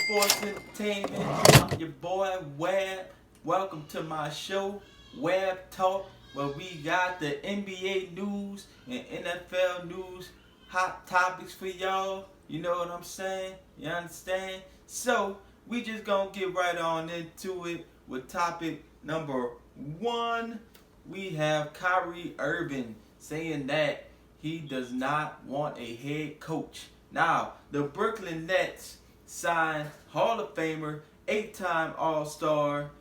sports entertainment. I'm your boy Webb. Welcome to my show, Webb Talk, where we got the NBA news and NFL news, hot topics for y'all. You know what I'm saying? You understand? So we just gonna get right on into it with topic number one. We have Kyrie Irving saying that he does not want a head coach. Now, the Brooklyn Nets signed Hall of Famer, 8-time All-Star,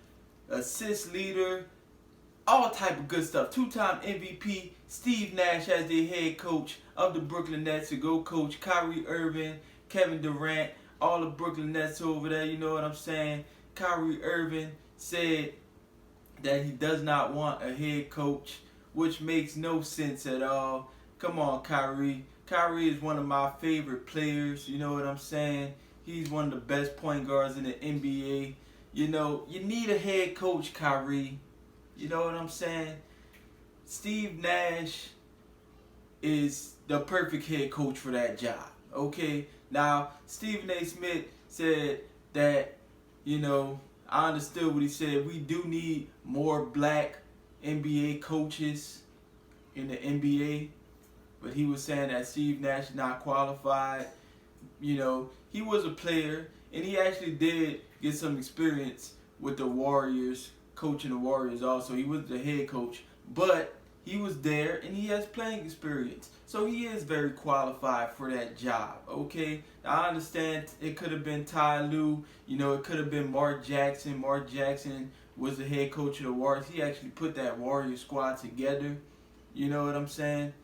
assist leader, all type of good stuff. 2-time MVP Steve Nash as the head coach of the Brooklyn Nets to go coach Kyrie Irving, Kevin Durant, all the Brooklyn Nets over there. You know what I'm saying? Kyrie Irving said that he does not want a head coach, which makes no sense at all. Come on, Kyrie. Kyrie is one of my favorite players. You know what I'm saying? He's one of the best point guards in the NBA. You know, you need a head coach, Kyrie. You know what I'm saying? Steve Nash is the perfect head coach for that job. Okay? Now, Stephen A. Smith said that, I understood what he said. We do need more black NBA coaches in the NBA. But he was saying that Steve Nash is not qualified. He was a player, and he actually did get some experience with the Warriors, coaching the Warriors also. He was the head coach, but he was there, and he has playing experience. So he is very qualified for that job, okay? Now, I understand it could have been Ty Lue. It could have been Mark Jackson. Mark Jackson was the head coach of the Warriors. He actually put that Warrior squad together. You know what I'm saying?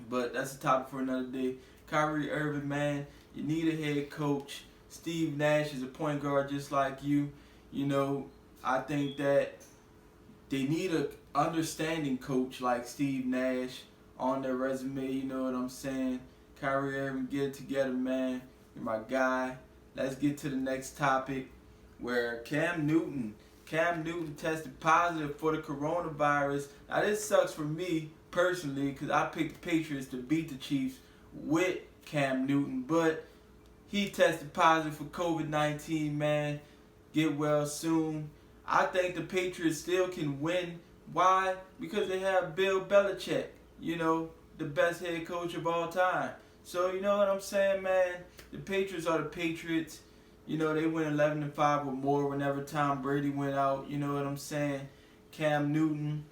But that's a topic for another day. Kyrie Irving, man, you need a head coach. Steve Nash is a point guard just like you. I think that they need a understanding coach like Steve Nash on their resume. You know what I'm saying? Kyrie Irving, get it together, man. You're my guy. Let's get to the next topic, where Cam Newton tested positive for the coronavirus. Now, this sucks for me personally, because I picked the Patriots to beat the Chiefs with Cam Newton, but he tested positive for COVID-19, man. Get well soon. I think the Patriots still can win. Why? Because they have Bill Belichick, the best head coach of all time. So, you know what I'm saying, man? The Patriots are the Patriots. They win 11-5 or more whenever Tom Brady went out. You know what I'm saying? Cam Newton,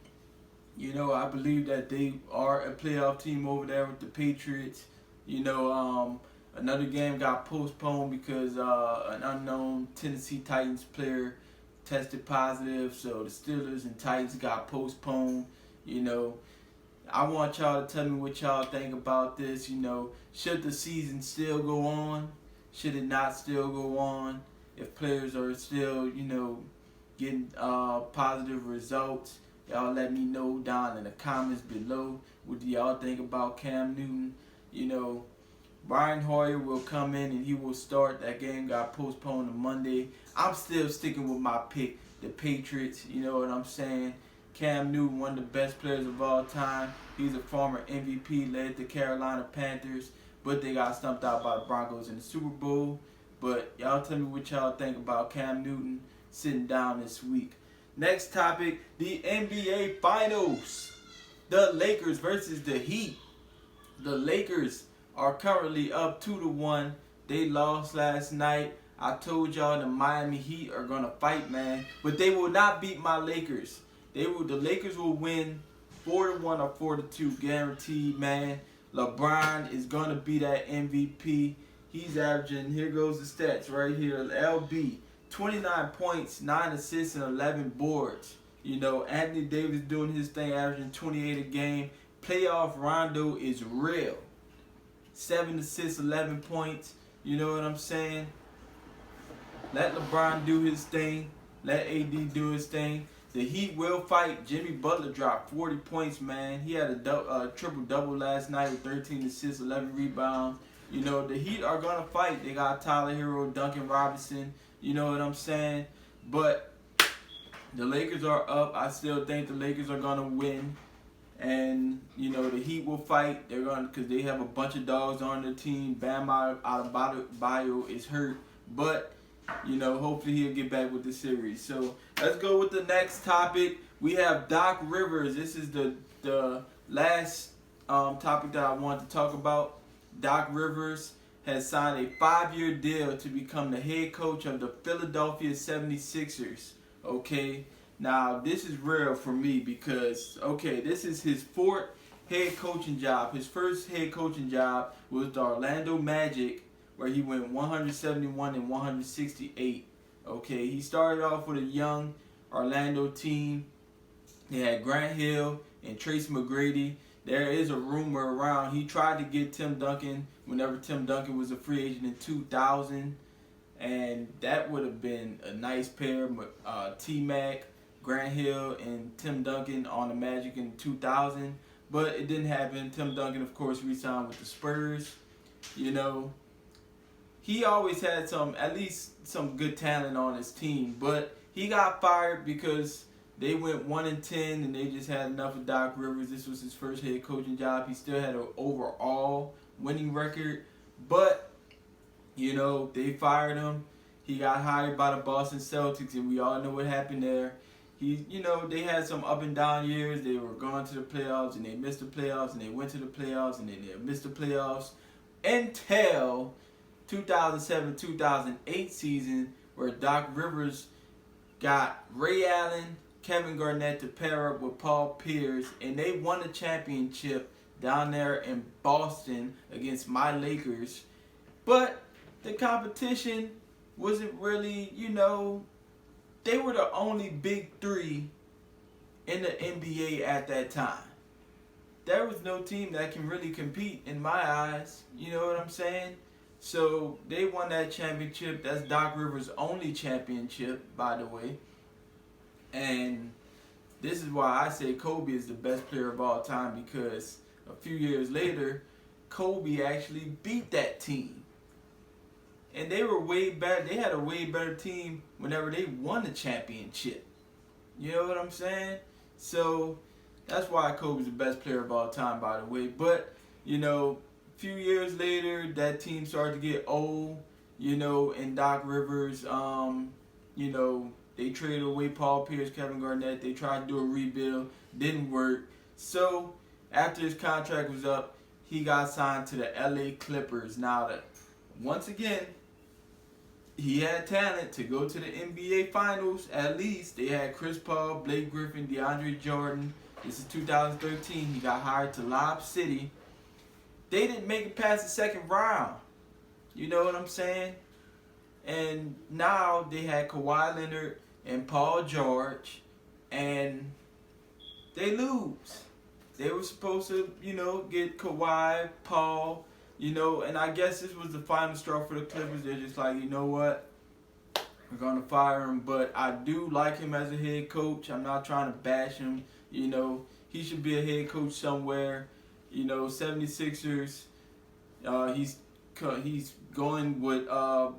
I believe that they are a playoff team over there with the Patriots. Another game got postponed because an unknown Tennessee Titans player tested positive. So the Steelers and Titans got postponed. I want y'all to tell me what y'all think about this. Should the season still go on? Should it not still go on? If players are still, getting positive results, y'all let me know down in the comments below. What do y'all think about Cam Newton? Brian Hoyer will come in and he will start. That game got postponed to Monday. I'm still sticking with my pick, the Patriots. You know what I'm saying? Cam Newton, one of the best players of all time. He's a former MVP, led the Carolina Panthers, but they got stumped out by the Broncos in the Super Bowl. But y'all tell me what y'all think about Cam Newton sitting down this week. Next topic, the NBA Finals. The Lakers versus the Heat. The Lakers are currently up 2-1. They lost last night. I told y'all the Miami Heat are gonna fight, man, but they will not beat my Lakers. The Lakers will win 4-1 or 4-2, guaranteed, man. LeBron is gonna be that MVP. He's averaging, here goes the stats right here, LB, 29 points, 9 assists, and 11 boards. Anthony Davis doing his thing, averaging 28 a game. Playoff Rondo is real. 7 assists, 11 points. You know what I'm saying? Let LeBron do his thing. Let AD do his thing. The Heat will fight. Jimmy Butler dropped 40 points, man. He had a triple-double last night with 13 assists, 11 rebounds. The Heat are going to fight. They got Tyler Hero, Duncan Robinson. You know what I'm saying? But the Lakers are up. I still think the Lakers are going to win. And, the Heat will fight. They're going because they have a bunch of dogs on their team. Bam Adebayo is hurt. But hopefully he'll get back with the series. So let's go with the next topic. We have Doc Rivers. This is the last topic that I want to talk about. Doc Rivers has signed a 5-year deal to become the head coach of the Philadelphia 76ers. Okay, now this is real for me because, this is his 4th head coaching job. His first head coaching job was the Orlando Magic, where he went 171 and 168. Okay, he started off with a young Orlando team. They had Grant Hill and Tracy McGrady. There is a rumor around he tried to get Tim Duncan whenever Tim Duncan was a free agent in 2000, and that would have been a nice pair. T-Mac, Grant Hill, and Tim Duncan on the Magic in 2000, but it didn't happen. Tim Duncan, of course, re-signed with the Spurs. He always had at least some good talent on his team, but he got fired because they went 1-10 and they just had enough of Doc Rivers. This was his first head coaching job. He still had an overall winning record, but they fired him. He got hired by the Boston Celtics, and we all know what happened there. They had some up and down years. They were going to the playoffs, and they missed the playoffs, and they went to the playoffs, and then they missed the playoffs until 2007-2008 season, where Doc Rivers got Ray Allen, Kevin Garnett to pair up with Paul Pierce, and they won the championship down there in Boston against my Lakers. But the competition wasn't really, they were the only big three in the NBA at that time. There was no team that can really compete in my eyes, you know what I'm saying? So they won that championship. That's Doc Rivers' only championship, by the way. And this is why I say Kobe is the best player of all time, because a few years later, Kobe actually beat that team. And they were way better. They had a way better team whenever they won the championship. You know what I'm saying? So that's why Kobe's the best player of all time, by the way. But, a few years later, that team started to get old, and Doc Rivers, they traded away Paul Pierce, Kevin Garnett. They tried to do a rebuild. Didn't work. So, after his contract was up, he got signed to the LA Clippers. Now, once again, he had talent to go to the NBA Finals, at least. They had Chris Paul, Blake Griffin, DeAndre Jordan. This is 2013. He got hired to Lob City. They didn't make it past the second round. You know what I'm saying? And now they had Kawhi Leonard and Paul George, and they lose. They were supposed to, get Kawhi, Paul, and I guess this was the final straw for the Clippers. They're just like, you know what? We're going to fire him. But I do like him as a head coach. I'm not trying to bash him. He should be a head coach somewhere. 76ers, he's going with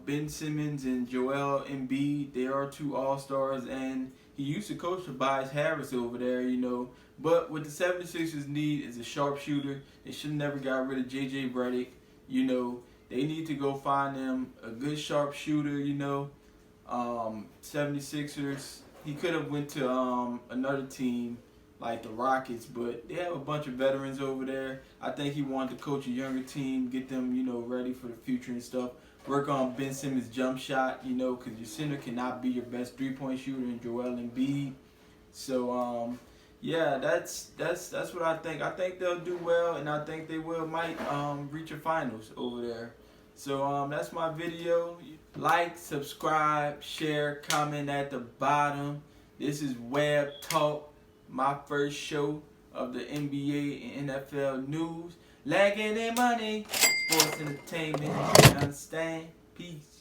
Ben Simmons and Joel Embiid. They are 2 all-stars, and he used to coach Tobias Harris over there, But what the 76ers need is a sharpshooter. They should have never got rid of J.J. Redick. They need to go find them a good sharpshooter, 76ers, he could have went to another team like the Rockets, but they have a bunch of veterans over there. I think he wanted to coach a younger team, get them, ready for the future and stuff. Work on Ben Simmons' jump shot, because your center cannot be your best three-point shooter in Joel Embiid. So, yeah, that's what I think. I think they'll do well, and I think they might reach a finals over there. So, that's my video. Like, subscribe, share, comment at the bottom. This is Webb Talk, my first show of the NBA and NFL news. Lagging in money, sports entertainment, you understand? Peace.